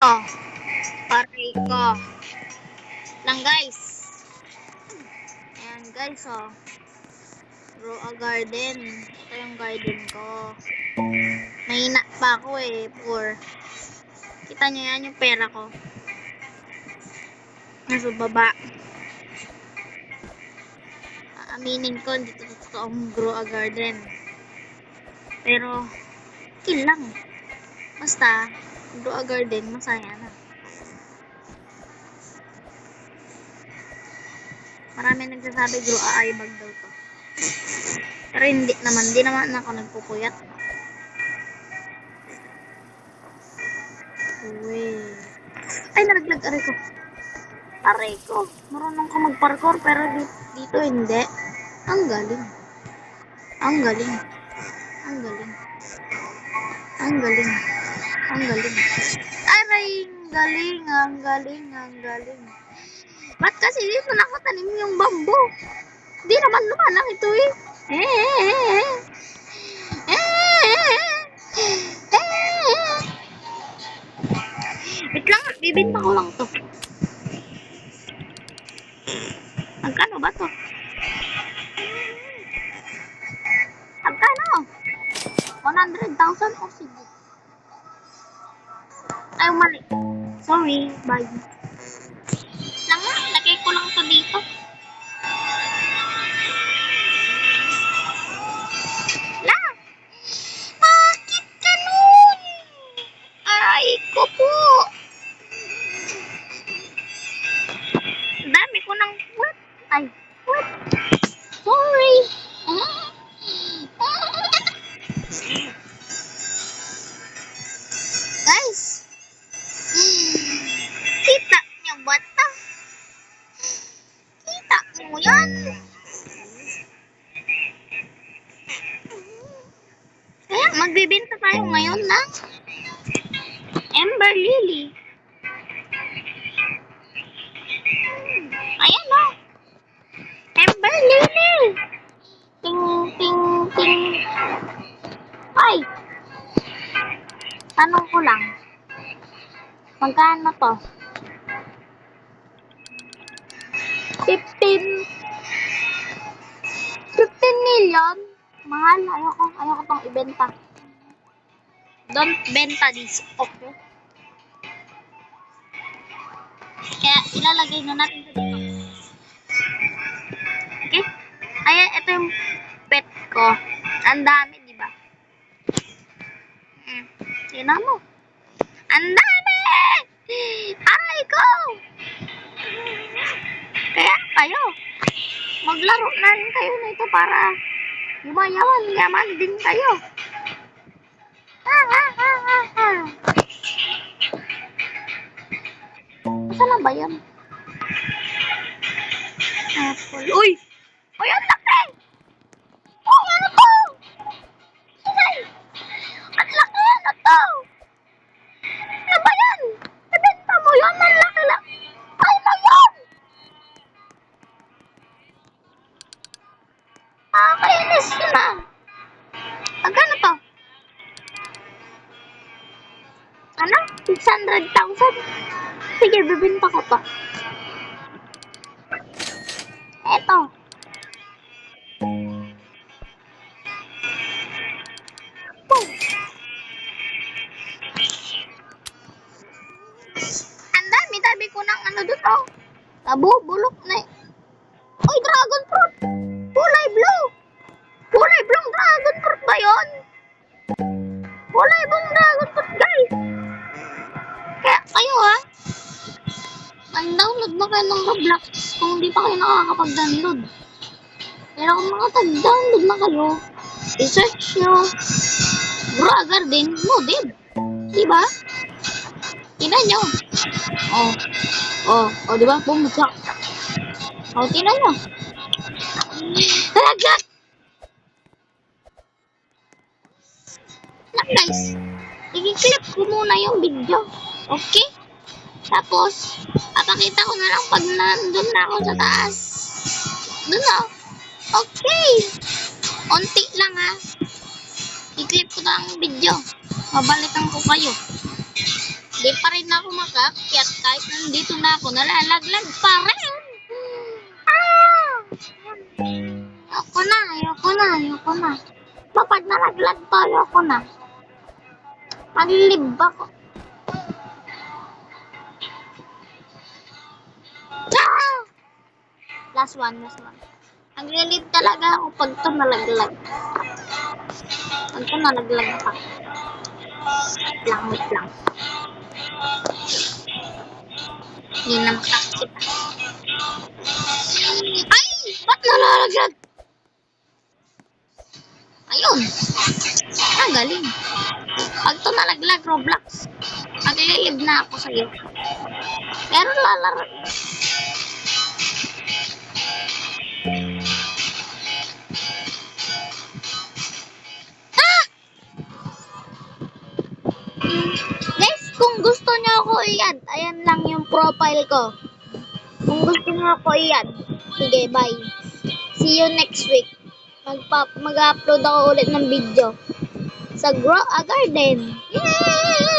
Oh, aray ko. Lang guys. Ayan guys, oh. Grow a garden. Ito yung garden ko. Mahina pa ako eh, poor. Kita nyo yan yung pera ko. Nasa baba. Aaminin ko, hindi to totoong grow a garden. Pero, okay lang. Basta, grow a garden, masaya na. Marami nagsasabi grow a eye bag daw to. Pero hindi naman ako nagpupuyat. Uy. Ay, nalaglag aray ko. Aray ko. Marunong ko mag-parkour pero dito hindi. Ang galing. Ang galing. Ang galing. Ang galing. Ang galing. Aray, galing. Ang galing. Ang galing. Ba't kasi dito nakatanim yung bamboo? Di naman lang ito eh. Wait lang, bibinta ko lang to. Magkano ba to? Magkano? 100,000 o sige. Ay, mali. Sorry, bye. Lang nga, lagay ko lang to dito. La! Bakit ganun? Aray ko po. Dami ko ng what? Ay, what? Sorry. Guys, kita niyo ba ito? Kita mo yan? Kaya magbibenta tayo ngayon ng Ember Lily. Ayan o. Ember Lily. Ting, ting, ting. Ay. Tanong ko lang. Magkano to? 15 million? Mahal. Ayoko tong ibenta. Don't benta this. Okay? Kaya ilalagay na natin sa dito. Okay? Ayan, ito yung pet ko. Ang dami, di ba? Tingnan mo. Ang dami! Aray ko! Kaya kayo, maglaro na rin kayo nito para yaman din kayo. Saan na ba yan? Apple. Uy! Uy, ang laki! Uy, ano to? Ay! Ang laki, ano to? Ano ba yan? Ibenta mo yun? Ang laki lang. Ay, mo yun! Kainis na. Magkano to? Ano? 600,000? Sige, bibenta ko to. Eto. Boom. Ang dami ko ng ano dito. Bulok na eh. Uy, dragon fruit. Kulay blue. Kulay blue dragon fruit ba yun? Kulay blue dragon fruit, guys. Kaya kayo ha, mag-download na kayo ng Roblox kung hindi pa kayo nakakapag-download. Pero kung makapag-download na kayo, i-search nyo Grow a Garden Modded. Diba? Tingnan nyo. Diba? Bumagsak. Tingnan nyo. Halagak! Lang guys, i-clip ko muna yung video. Okay? Tapos, papakita ko na lang pag nandun na ako sa taas. Dun o. Okay. Unti lang ha. I-clip ko na ang video. Mabalikan ko kayo. Di pa rin ako makaakyat kahit nandito na ako, nalalaglag pa rin. Ah! Ayoko na. Kapag nalaglag pa, ayoko na. Malilib ako. Ah! Last one. Naglilib talaga ako pag to nalaglag. Pag to nalaglag pa. Wait lang. Hindi na makakita. Ay! Ba't nalalaglag? Ayun. Galing. Pag to nalaglag, Roblox, maglilib na ako sa'yo. Pero lalaro. Ah! Guys, kung gusto nyo ako i-add, ayan lang yung profile ko. Kung gusto nyo ako i-add, sige, bye. See you next week. Mag-upload ako ulit ng video sa Grow a Garden. Yay!